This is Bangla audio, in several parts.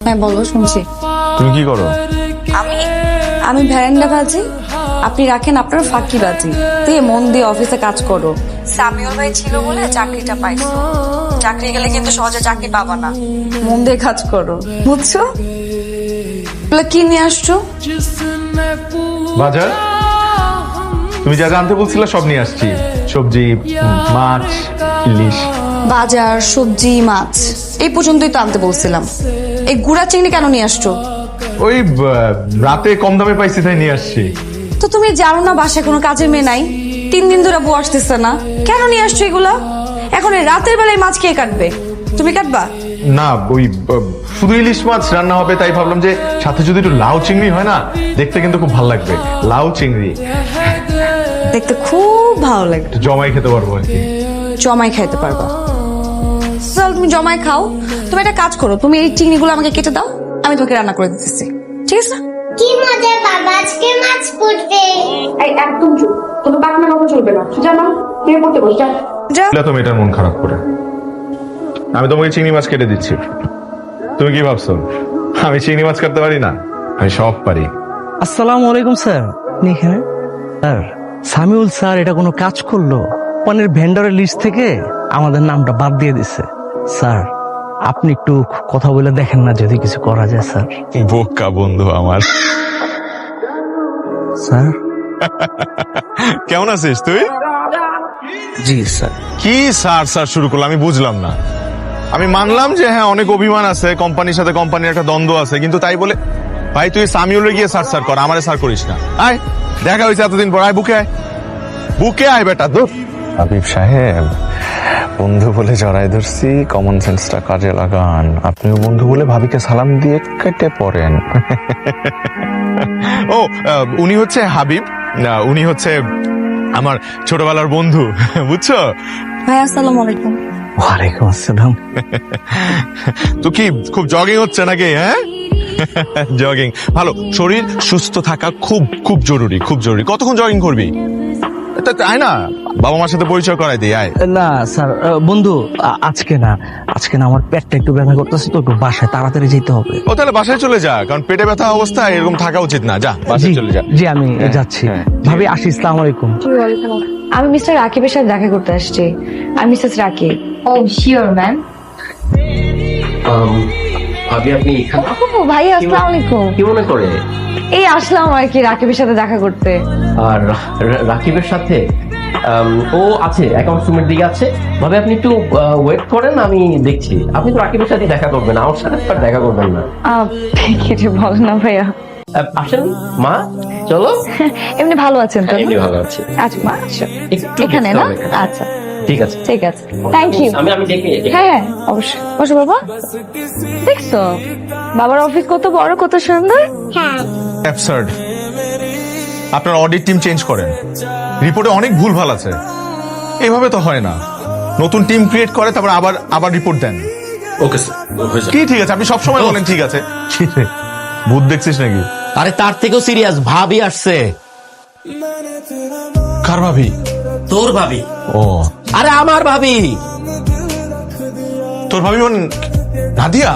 হ্যাঁ বলো, শুনছি। তুমি কি করো? আমি আমি ভ্যারান্ডা ভাজি, আপনি রাখেন আপনার ফাঁকি বাজি। তুই মন দিয়ে অফিসে কাজ করো। সামিউল ভাই ছিল বলে চাকরিটা পাইছো। চাকরি গেলে কিন্তু সহজে চাকরি পাবা না। মন দিয়ে কাজ করো, বুঝছো? কি নিয়ে আসছো? বাজার। তুমি যা জানতে বলছিলে সব নিয়ে আসছি। সবজি, মাছ, ইলিশ। বাজার, সবজি, মাছ এই পর্যন্তই তো আনতে বলছিলাম। এই গুড়া চিংড়ি কেন নিয়ে আসছো? ওই রাতে কম দামে পাইছি তাই নিয়ে আসছি। তো তুমি জানো না বাসায় কোনো কাজের মেয়ে নাই? 3 দিন ধরে বউ আসতেছে না, কেন নিয়ে আসছো এগুলা? এখন এই রাতের বেলায় মাছ কে কাটবে? তুমি কাটবা? না, ওই শুধু ইলিশ মাছ রান্না হবে তাই ভাবলাম যে সাথে যদি একটু লাউ চিংড়ি হয় না, দেখতে কিন্তু খুব ভালো লাগবে। লাউ চিংড়ি দেখতে খুব ভালো লাগে। একটু জমাই খেতে পারবো আর কি। জমাই খাইতে পারবা? চল তুমি জমাই খাও। তুমি একটা কাজ করো, তুমি এই চিংড়িগুলো আমাকে কেটে দাও, আমি তোমাকে রান্না করে দিতেছি, ঠিক আছে? কি মজা, বাবা আজকে মাছ পড়বে। এই একদম চুপ, কোনো পাকনা কথা চলবে না। জানো তুমি পড়তে বস, যা যা। তুমি এটার মন খারাপ করে, আমি তোমাকে চিংড়ি মাছ কেটে দিচ্ছি। তুমি কি ভাবছো আমি চিংড়ি মাছ কাটতে পারি না? আমি সব পারি। আসসালামু আলাইকুম স্যার। আপনি এখানে? স্যার, সামিউল স্যার এটা কোনো কাজ করলো? পনের ভেন্ডরের লিস্ট থেকে আমাদের নামটা বাদ দিয়ে দিছে। স্যার আপনি একটু কথা বলে দেখেন না, যদি কিছু করা যায় স্যার। বোকা বন্ধু আমার। স্যার। কেমন আছিস তুই? জি স্যার। কি স্যার স্যার শুরু করলো আমি বুঝলাম না। আমি মানলাম যে হ্যাঁ অনেক অভিমান আছে, কোম্পানির সাথে কোম্পানির একটা দ্বন্দ্ব আছে, কিন্তু তাই বলে ভাই তুই সামিউলে গিয়ে স্যার স্যার কর, আমারে স্যার করিস না। আয়, দেখা হয়েছে এতদিন পর, আয় বুকে আয়, বুকে আয় বেটা। দূর হাবিব সাহেব, বন্ধু বলে জড়াই ধরছি, কমন সেন্সটা কাজে লাগান। আপনিও বন্ধু বলে ভাবিকে সালাম দিয়ে কেটে পড়েন। ও উনি হচ্ছে হাবিব, উনি হচ্ছে আমার ছোটবেলার বন্ধু, বুঝছো? ভাই আসসালামু আলাইকুম। ওয়ালাইকুম আসসালাম। তো কি খুব জগিং হচ্ছে নাকি? হ্যাঁ, জগিং ভালো। শরীর সুস্থ থাকা খুব খুব জরুরি, খুব জরুরি। কতক্ষণ জগিং করবি? আয় না, বাবা মার সাথে পরিচয় করাই দিই, আয়। না স্যার, বন্ধু আজকে না, আজকে না, আমার পেটটা একটু ব্যথা করতেছে তো, একটু বাসায় তাড়াতাড়ি যেতে হবে। ও তাহলে বাসায় চলে যা, কারণ পেটে ব্যথা অবস্থায় এরকম থাকা উচিত না। যা বাসায় চলে যা। জি আমি যাচ্ছি। ভাবি আসি, আসসালামু আলাইকুম। আমি মিস্টার রাকিবের সাথে দেখা করতে আসছি। আমি মিসেস রাকিব। ও শিওর ম্যাম। ভাবি আপনি এখানে ভাই আসসালামু আলাইকুম। কি মনে করে? এই আসলাম আর কি রাকিবের সাথে দেখা করতে। আর রাকিবের সাথে ও আছে অ্যাকাউন্ট রুমের দিকে আছে। ভাবে আপনি একটু ওয়েট করেন, আমি দেখছি। আপনি তো রাকিবের সাথে দেখা করবেন, আমার সাথে আর দেখা করবেন না। কিছু বলেন না ভাইয়া। আসেন মা, চলো। এমনি ভালো আছেন তো? এমনি ভালো আছি। আচ্ছা মা, আচ্ছা একটু এখানে না? দেখতে হবে। আচ্ছা ঠিক আছে, ঠিক আছে, থ্যাংক ইউ। আমি ডেকে হ্যাঁ হ্যাঁ অবশ্যই। বসো বাবা। দেখছো বাবার অফিস কত বড়, কত সুন্দর। হ্যাঁ অ্যাবসার্ড। আপনার অডিট টিম চেঞ্জ করেন, রিপোর্টে অনেক ভুলভাল আছে। এভাবে তো হয় না। নতুন টিম ক্রিয়েট করে তারপর আবার আবার রিপোর্ট দেন। Okay sir. কি ঠিক আছে? আপনি সবসময় বলেন ঠিক আছে। কি রে, ভূত দেখছিস নাকি? আরে তার থেকেও সিরিয়াস, ভাবি আসছে। কার ভাবি? তোর ভাবি। ও আরে আমার ভাবি। তোর ভাবি মানে নাদিয়া?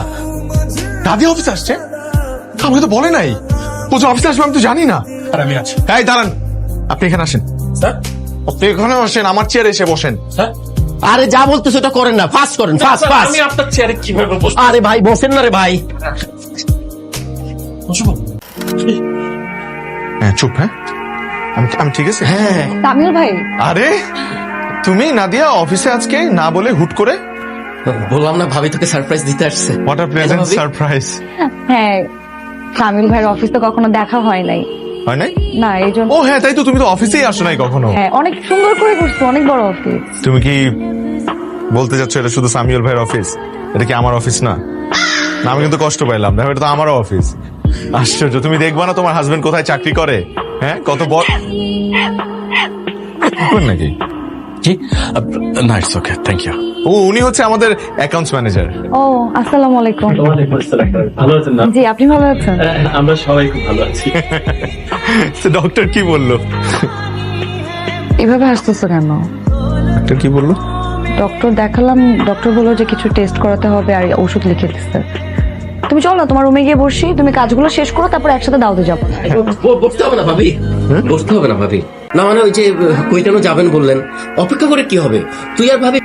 নাদিয়া অফিসে আসছে? আমাকে তো বলে নাই। প্রচুর অফিসে আসবে আমি তো জানি না। আর আমি আছি। এই দাঁড়ান, আপনি এখানে আসেন। স্যার। আপনি এখানে বসেন, আমার চেয়ারে এসে বসেন। স্যার। আরে যা বলতেছ ওটা করেন না, ফাস্ট করেন, ফাস্ট ফাস্ট। আমি আপনার চেয়ারে কিভাবে বসবো? আরে ভাই বসেন না রে ভাই। হ্যাঁ চুপ। হ্যাঁ আমি ঠিক আছে। হ্যাঁ তামিল ভাই। আরে তুমি নাদিয়া অফিসে আজকে না বলে হুট করে? বললাম না ভাবি তোকে সারপ্রাইজ দিতে আসছে। What a pleasant surprise. হ্যাঁ তামিল ভাইয়ের অফিস তো কখনো দেখা হয় নাই। হয় নাই? না এই জন্য। ও হ্যাঁ তাই তো, তুমি তো অফিসেই আসো নাই কখনো। হ্যাঁ অনেক সুন্দর করে করছো, অনেক বড় অফিস। তুমি কি বলতে চাচ্ছ এটা শুধু সামিউল ভাইয়ের অফিস? এটা কি আমার অফিস না? না আমি কিন্তু কষ্ট পাইলাম, দেখো এটা তো আমারও অফিস। আশ্চর্য, তুমি দেখবা না তোমার হাজবেন্ড কোথায় চাকরি করে? হ্যাঁ কত বড় নাকি? জি না, ইটস ওকে, থ্যাংক ইউ। ও উনি হচ্ছে আমাদের অ্যাকাউন্টস ম্যানেজার। ও আসসালামু আলাইকুম। ওয়ালাইকুম আসসালাম। ভালো আছেন না? জি আপনি ভালো আছেন? আমরা সবাই খুব ভালো আছি। ডক্টর কি বললো? এভাবে হাসতেছো কেন? ডক্টর কি বললো? ডক্টর দেখালাম, ডক্টর বললো যে কিছু টেস্ট করাতে হবে আর ওষুধ লিখে দিচ্ছে। তুমি চলো না তোমার রুমে গিয়ে বসি, তুমি কাজগুলো শেষ করো, তারপর একসাথে দাওতে যাবো। বসতে হবে না ভাবি, বসতে হবে না ভাবি। না মানে ওই যে কই যেন যাবেন বললেন, অপেক্ষা করে কি হবে? তুই আর ভাবি